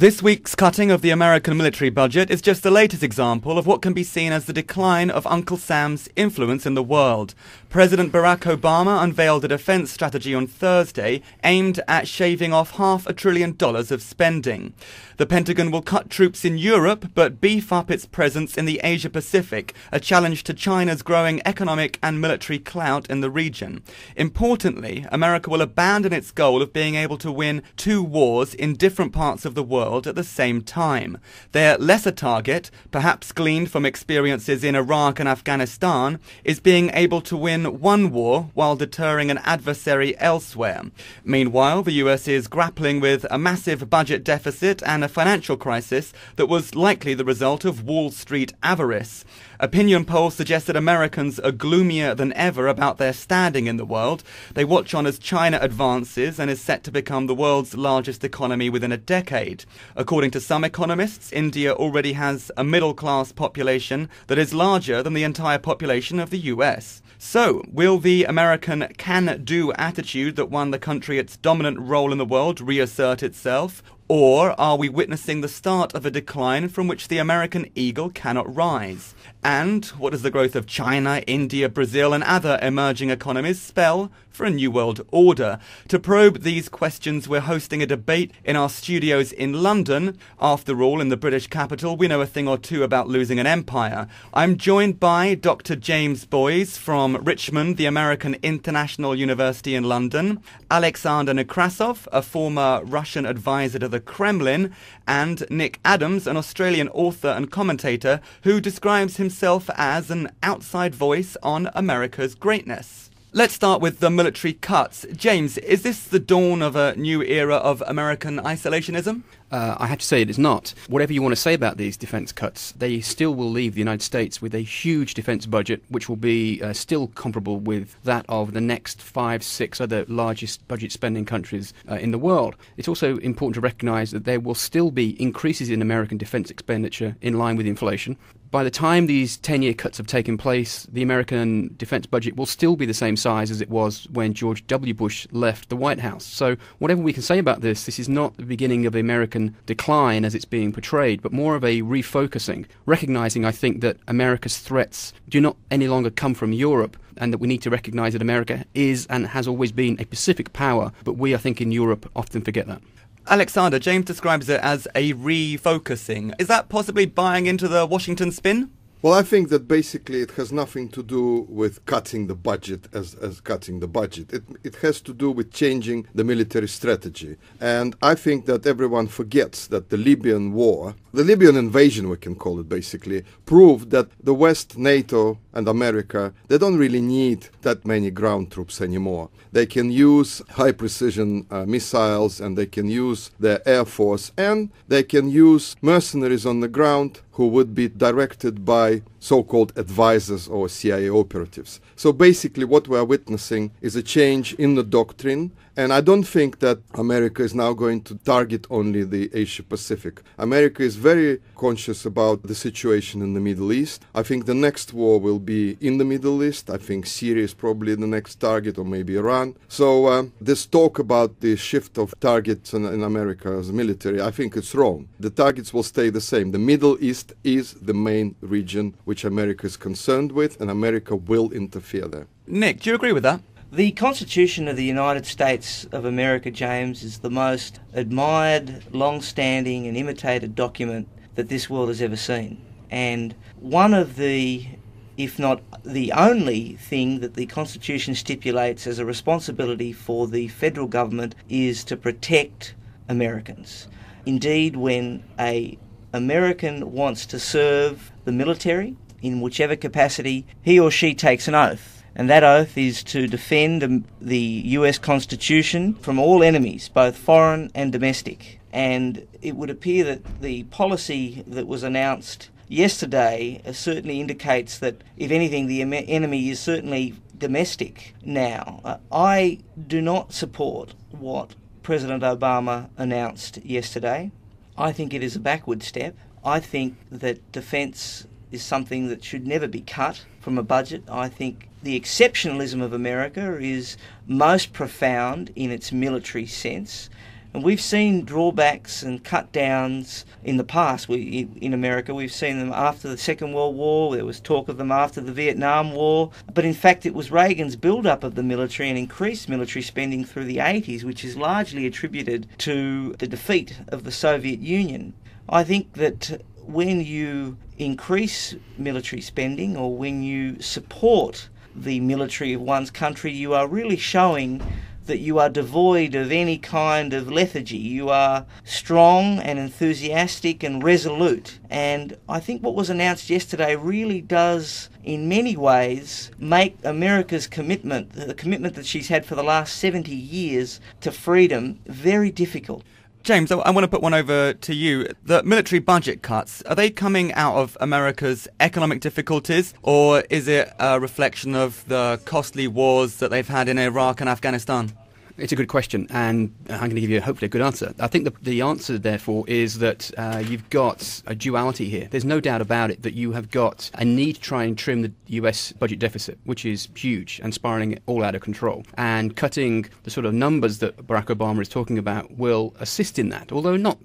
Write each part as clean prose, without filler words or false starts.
This week's cutting of the American military budget is just the latest example of what can be seen as the decline of Uncle Sam's influence in the world. President Barack Obama unveiled a defense strategy on Thursday aimed at shaving off $500 billion of spending. The Pentagon will cut troops in Europe but beef up its presence in the Asia-Pacific, a challenge to China's growing economic and military clout in the region. Importantly, America will abandon its goal of being able to win 2 wars in different parts of the world at the same time. Their lesser target, perhaps gleaned from experiences in Iraq and Afghanistan, is being able to win 1 war while deterring an adversary elsewhere. Meanwhile, the US is grappling with a massive budget deficit and a financial crisis that was likely the result of Wall Street avarice. Opinion polls suggest that Americans are gloomier than ever about their standing in the world. They watch on as China advances and is set to become the world's largest economy within a decade. According to some economists, India already has a middle-class population that is larger than the entire population of the US. So, will the American can-do attitude that won the country its dominant role in the world reassert itself? Or are we witnessing the start of a decline from which the American eagle cannot rise? And what does the growth of China, India, Brazil and other emerging economies spell for a new world order? To probe these questions, we're hosting a debate in our studios in London. After all, in the British capital, we know a thing or two about losing an empire. I'm joined by Dr. James Boyes from Richmond, the American International University in London, Alexander Nekrassov, a former Russian advisor to the Kremlin, and Nick Adams, an Australian author and commentator who describes himself as an outside voice on America's greatness. Let's start with the military cuts. James, is this the dawn of a new era of American isolationism? I have to say it is not. Whatever you want to say about these defence cuts, they still will leave the United States with a huge defence budget, which will be still comparable with that of the next 5, 6 other largest budget spending countries in the world. It's also important to recognise that there will still be increases in American defence expenditure in line with inflation. By the time these 10-year cuts have taken place, the American defence budget will still be the same size as it was when George W. Bush left the White House. So whatever we can say about this is not the beginning of the American decline as it's being portrayed, but more of a refocusing, recognising, I think, that America's threats do not any longer come from Europe, and that we need to recognise that America is and has always been a Pacific power, but we, I think, in Europe often forget that. Alexander, James describes it as a refocusing. Is that possibly buying into the Washington spin? Well, I think that basically it has nothing to do with cutting the budget as cutting the budget. It has to do with changing the military strategy. And I think that everyone forgets that the Libyan war, the Libyan invasion, we can call it basically, proved that the West, NATO and America, they don't really need that many ground troops anymore. They can use high-precision missiles, and they can use their air force, and they can use mercenaries on the ground who would be directed by so-called advisors or CIA operatives. So basically what we are witnessing is a change in the doctrine, and I don't think that America is now going to target only the Asia-Pacific. America is very conscious about the situation in the Middle East. I think the next war will be in the Middle East. I think Syria is probably the next target, or maybe Iran. So this talk about the shift of targets in America as a military, I think it's wrong. The targets will stay the same. The Middle East is the main region which America is concerned with, and America will interfere there. Nick, do you agree with that? The Constitution of the United States of America, James, is the most admired, long-standing and imitated document that this world has ever seen. And one of the, if not the only thing that the Constitution stipulates as a responsibility for the federal government is to protect Americans. Indeed, when an American wants to serve the military, in whichever capacity, he or she takes an oath. And that oath is to defend the US Constitution from all enemies, both foreign and domestic. And it would appear that the policy that was announced yesterday certainly indicates that, if anything, the enemy is certainly domestic now. I do not support what President Obama announced yesterday. I think it is a backward step. I think that defence is something that should never be cut from a budget. I think the exceptionalism of America is most profound in its military sense, And we've seen drawbacks and cut downs in the past. In America, we've seen them after the Second World War. There was talk of them after the Vietnam War. But in fact, it was Reagan's build-up of the military and increased military spending through the 80s, which is largely attributed to the defeat of the Soviet Union. I think that when you increase military spending or when you support the military of one's country, you are really showing that you are devoid of any kind of lethargy. You are strong and enthusiastic and resolute. And I think what was announced yesterday really does, in many ways, make America's commitment, the commitment that she's had for the last 70 years to freedom, very difficult. James, I want to put one over to you. The military budget cuts, are they coming out of America's economic difficulties, or is it a reflection of the costly wars that they've had in Iraq and Afghanistan? It's a good question, and I'm going to give you hopefully a good answer. I think the answer, therefore, is that you've got a duality here. There's no doubt about it that you have got a need to try and trim the US budget deficit, which is huge and spiralling all out of control. And cutting the sort of numbers that Barack Obama is talking about will assist in that, although not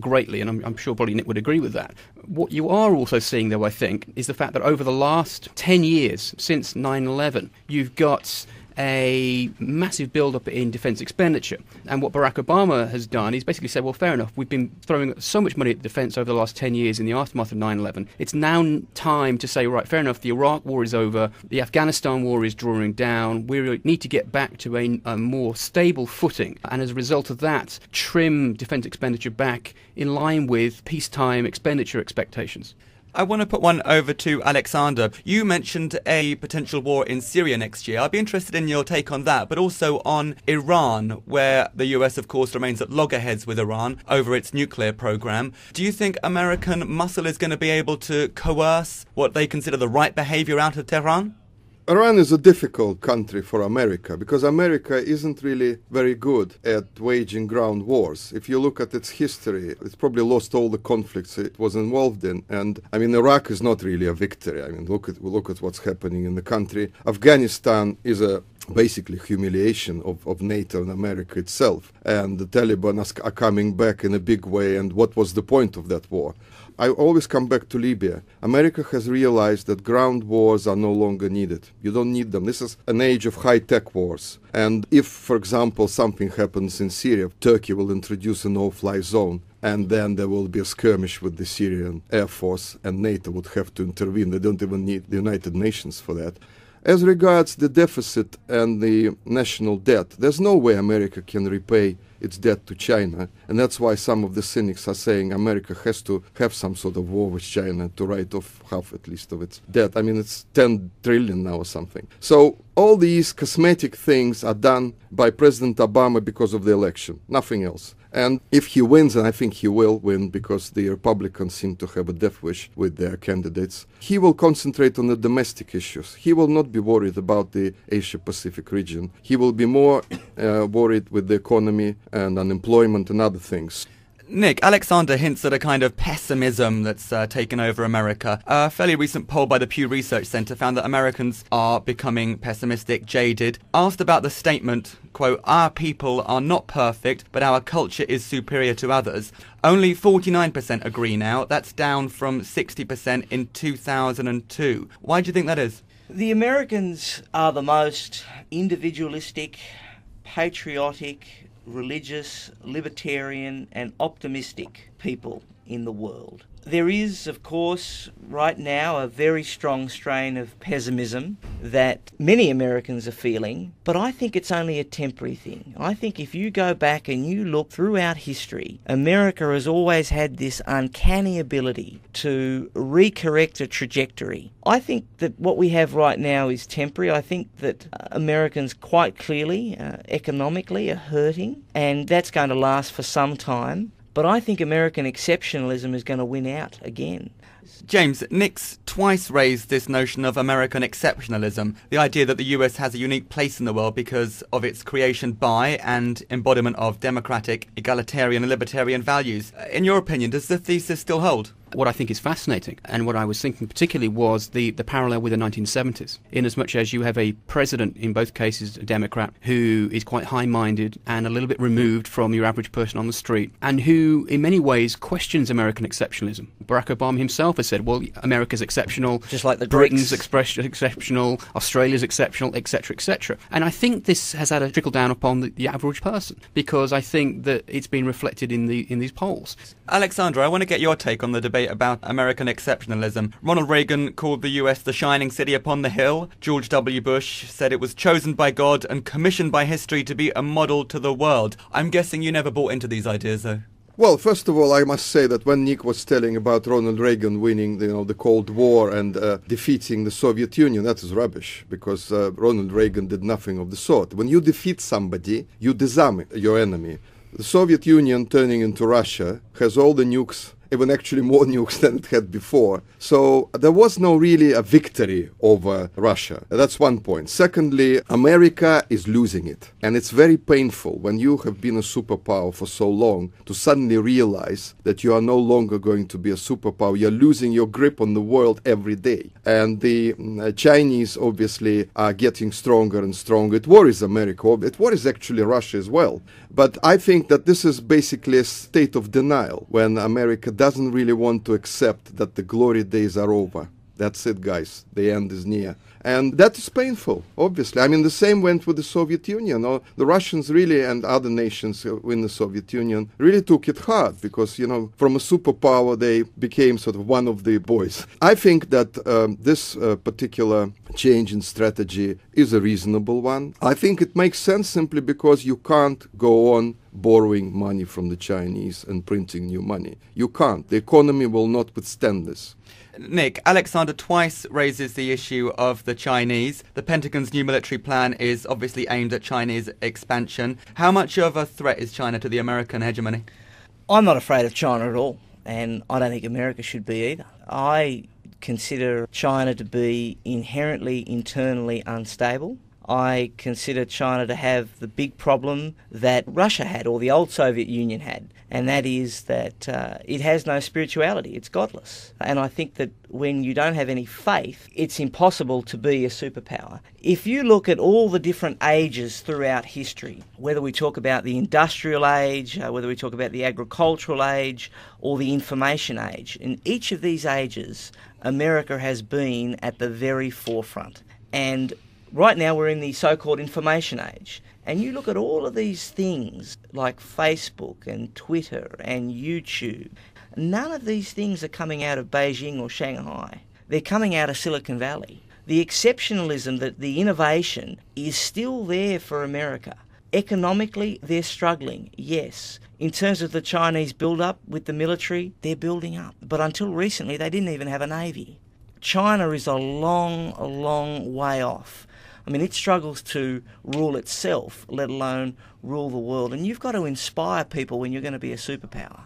greatly, and I'm sure probably Nick would agree with that. What you are also seeing, though, I think, is the fact that over the last 10 years, since 9/11, you've got a massive build-up in defence expenditure. And what Barack Obama has done is basically said, well, fair enough, we've been throwing so much money at defence over the last 10 years in the aftermath of 9/11. It's now time to say, right, fair enough, the Iraq war is over, the Afghanistan war is drawing down, we need to get back to a more stable footing. And as a result of that, trim defence expenditure back in line with peacetime expenditure expectations. I want to put one over to Alexander. You mentioned a potential war in Syria next year. I'd be interested in your take on that, but also on Iran, where the US, of course, remains at loggerheads with Iran over its nuclear program. Do you think American muscle is going to be able to coerce what they consider the right behavior out of Tehran? Iran is a difficult country for America because America isn't really very good at waging ground wars. If you look at its history, it's probably lost all the conflicts it was involved in. And I mean, Iraq is not really a victory. I mean, look at what's happening in the country. Afghanistan is basically humiliation of NATO and America itself. And the Taliban are coming back in a big way. And what was the point of that war? I always come back to Libya. America has realized that ground wars are no longer needed. You don't need them. This is an age of high-tech wars. And if, for example, something happens in Syria, Turkey will introduce a no-fly zone, and then there will be a skirmish with the Syrian Air Force, and NATO would have to intervene. They don't even need the United Nations for that. As regards the deficit and the national debt, there's no way America can repay its debt to China, and that's why some of the cynics are saying America has to have some sort of war with China to write off half at least of its debt. I mean, it's 10 trillion now or something. So all these cosmetic things are done by President Obama because of the election, nothing else. And if he wins, and I think he will win because the Republicans seem to have a death wish with their candidates, he will concentrate on the domestic issues. He will not be worried about the Asia-Pacific region. He will be more worried with the economy and unemployment and other things. Nick, Alexander hints at a kind of pessimism that's taken over America. A fairly recent poll by the Pew Research Center found that Americans are becoming pessimistic, jaded. Asked about the statement, quote, "Our people are not perfect, but our culture is superior to others," only 49% agree now. That's down from 60% in 2002. Why do you think that is? The Americans are the most individualistic, patriotic, religious, libertarian and optimistic people in the world. There is, of course, right now a very strong strain of pessimism that many Americans are feeling, but I think it's only a temporary thing. I think if you go back and you look throughout history, America has always had this uncanny ability to recorrect a trajectory. I think that what we have right now is temporary. I think that Americans quite clearly, economically, are hurting, and that's going to last for some time. But I think American exceptionalism is going to win out again. James, Nick's twice raised this notion of American exceptionalism, the idea that the US has a unique place in the world because of its creation by and embodiment of democratic, egalitarian and libertarian values. In your opinion, does the thesis still hold? what I think is fascinating, and what I was thinking particularly, was the parallel with the 1970s, in as much as you have a president, in both cases a Democrat, who is quite high-minded and a little bit removed from your average person on the street, and who in many ways questions American exceptionalism. Barack Obama himself has said, well, America's exceptional, just like the Britain's Greeks. Exceptional, Australia's exceptional, etc., etc. And I think this has had a trickle down upon the average person, because I think that it's been reflected in these polls. Alexandra, I want to get your take on the debate about American exceptionalism. Ronald Reagan called the US the shining city upon the hill. George W. Bush said it was chosen by God and commissioned by history to be a model to the world. I'm guessing you never bought into these ideas, though. Well, first of all, I must say that when Nick was telling about Ronald Reagan winning, the Cold War and defeating the Soviet Union, that is rubbish, because Ronald Reagan did nothing of the sort. When you defeat somebody, you disarm your enemy. The Soviet Union, turning into Russia, has all the nukes, even actually more nukes than it had before. So there was no really a victory over Russia. That's one point. Secondly, America is losing it. And it's very painful when you have been a superpower for so long to suddenly realize that you are no longer going to be a superpower. You're losing your grip on the world every day. And the Chinese obviously are getting stronger and stronger. It worries America. It worries actually Russia as well. But I think that this is basically a state of denial when America doesn't really want to accept that the glory days are over. That's it, guys. The end is near. And that is painful, obviously. I mean, the same went with the Soviet Union. The Russians really, and other nations in the Soviet Union, really took it hard because, from a superpower, they became sort of one of the boys. I think that this particular change in strategy is a reasonable one. I think it makes sense simply because you can't go on borrowing money from the Chinese and printing new money. You can't. The economy will not withstand this. Nick, Alexander twice raises the issue of the Chinese. The Pentagon's new military plan is obviously aimed at Chinese expansion. How much of a threat is China to the American hegemony? I'm not afraid of China at all, and I don't think America should be either. I consider China to be inherently internally unstable. I consider China to have the big problem that Russia had, or the old Soviet Union had, and that is that it has no spirituality. It's godless. And I think that when you don't have any faith, it's impossible to be a superpower. If you look at all the different ages throughout history, whether we talk about the industrial age, whether we talk about the agricultural age, or the information age, in each of these ages, America has been at the very forefront. And right now we're in the so-called information age. And you look at all of these things like Facebook and Twitter and YouTube. None of these things are coming out of Beijing or Shanghai. They're coming out of Silicon Valley. The exceptionalism, the innovation is still there for America. Economically, they're struggling, yes. In terms of the Chinese build-up with the military, they're building up. But until recently, they didn't even have a navy. China is a long way off. I mean, it struggles to rule itself, let alone rule the world. And you've got to inspire people when you're going to be a superpower.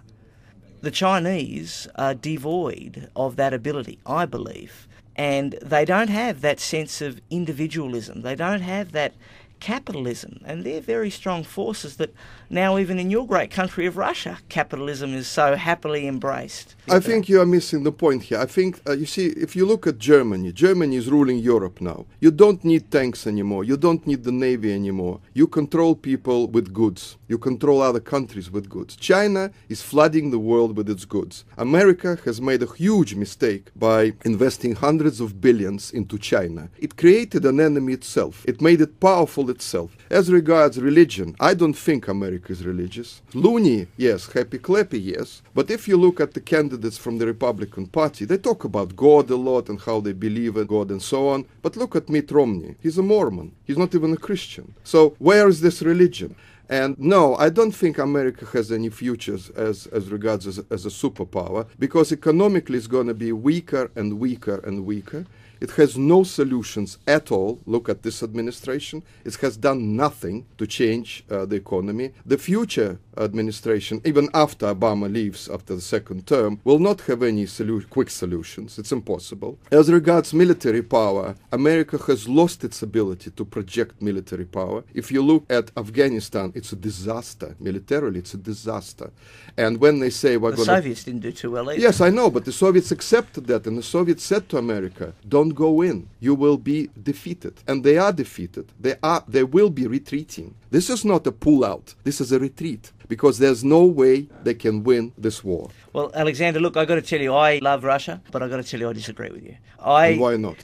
The Chinese are devoid of that ability, I believe. And they don't have that sense of individualism. They don't have that capitalism. And they're very strong forces that now even in your great country of Russia, capitalism is so happily embraced. I think you are missing the point here. I think, you see, if you look at Germany, Germany is ruling Europe now. You don't need tanks anymore. You don't need the navy anymore. You control people with goods. You control other countries with goods. China is flooding the world with its goods. America has made a huge mistake by investing hundreds of billions into China. It created an enemy itself. It made it powerful itself. As regards religion, I don't think America is religious. Loony, yes. Happy-clappy, yes. But if you look at the candidates from the Republican Party, they talk about God a lot and how they believe in God and so on. But look at Mitt Romney. He's a Mormon. He's not even a Christian. So where is this religion? And no, I don't think America has any futures as regards as a superpower, because economically it's going to be weaker and weaker and weaker. It has no solutions at all. Look at this administration. It has done nothing to change the economy. The future administration, even after Obama leaves after the second term, will not have any quick solutions. It's impossible. As regards military power, America has lost its ability to project military power. If you look at Afghanistan, it's a disaster. Militarily, it's a disaster. And when they say we're The going to... Soviets didn't do too well either. Yes, I know, but the Soviets accepted that, and the Soviets said to America, don't go in, you will be defeated. And they are defeated. They will be retreating. This is not a pull-out, this is a retreat, because there's no way they can win this war. Well, Alexander, look, I've got to tell you, I love Russia, but I've got to tell you I disagree with you. And why not?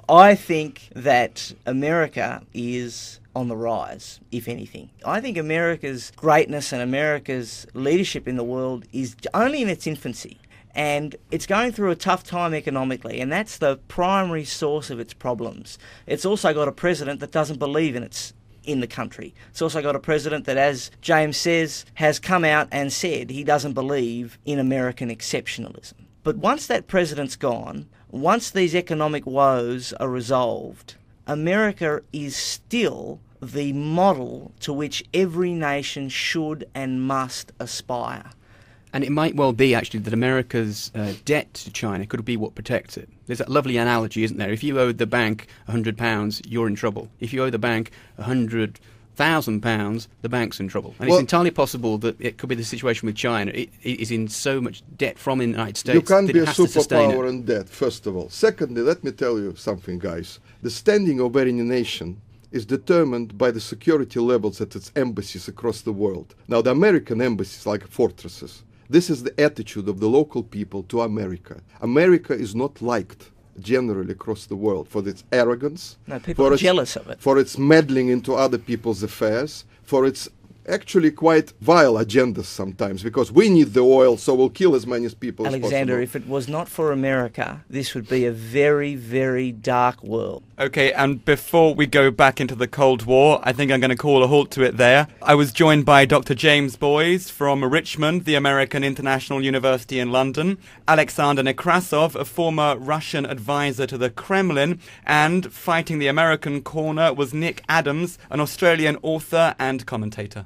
I think that America is on the rise, if anything. I think America's greatness and America's leadership in the world is only in its infancy. And it's going through a tough time economically, and that's the primary source of its problems. It's also got a president that doesn't believe in the country. It's also got a president that, as James says, has come out and said he doesn't believe in American exceptionalism. But once that president's gone, once these economic woes are resolved, America is still the model to which every nation should and must aspire. And it might well be, actually, that America's debt to China could be what protects it. There's that lovely analogy, isn't there? If you owe the bank £100, you're in trouble. If you owe the bank £100,000, the bank's in trouble. And it's entirely possible that it could be the situation with China. It is in so much debt from the United States. You can't that be it a has to sustain superpower it. in debt, first of all. Secondly, let me tell you something, guys. The standing of any nation is determined by the security levels at its embassies across the world. Now, the American embassies, like fortresses, this is the attitude of the local people to America. America is not liked generally across the world for its arrogance. No, people are jealous of it. For its meddling into other people's affairs, for its actually quite vile agendas sometimes, because we need the oil, so we'll kill as many people as possible. Alexander, if it was not for America, this would be a very, very dark world. Okay, and before we go back into the Cold War, I think I'm going to call a halt to it there. I was joined by Dr. James Boys from Richmond, the American International University in London, Alexander Nekrassov, a former Russian advisor to the Kremlin, and fighting the American corner was Nick Adams, an Australian author and commentator.